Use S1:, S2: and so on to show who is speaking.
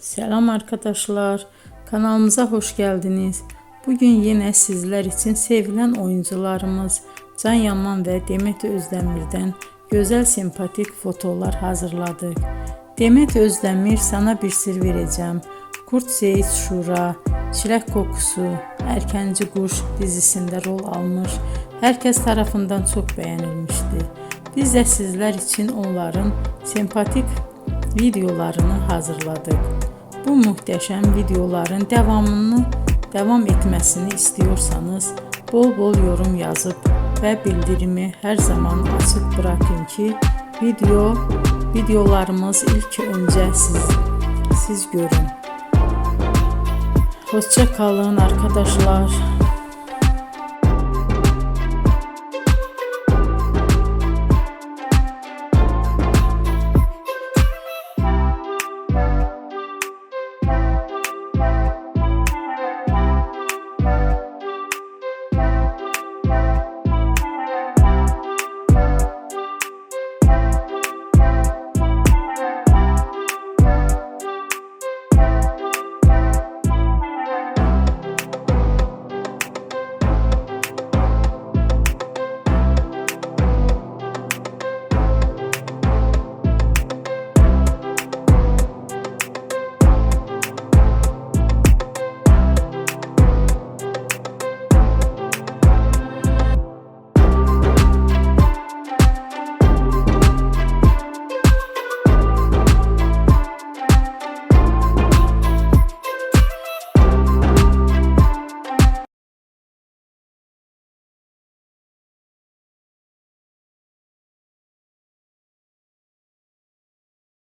S1: Selam arkadaşlar, kanalımıza hoş geldiniz. Bugün yine sizler için sevilen oyuncularımız Can Yaman ve Demet Özdemir'den güzel sempatik fotolar hazırladık. Demet Özdemir Sana Bir Sır Vereceğim, Kurt Seyit Şura, Çilek Kokusu, Erkenci Kuş dizisinde rol almış, herkes tarafından çok beğenilmişti. Biz de sizler için onların sempatik videolarını hazırladık. Bu muhteşem videoların devam etmesini istiyorsanız bol bol yorum yazıp ve bildirimi her zaman açık bırakın ki videolarımız ilk önce siz görün. Hoşça kalın arkadaşlar.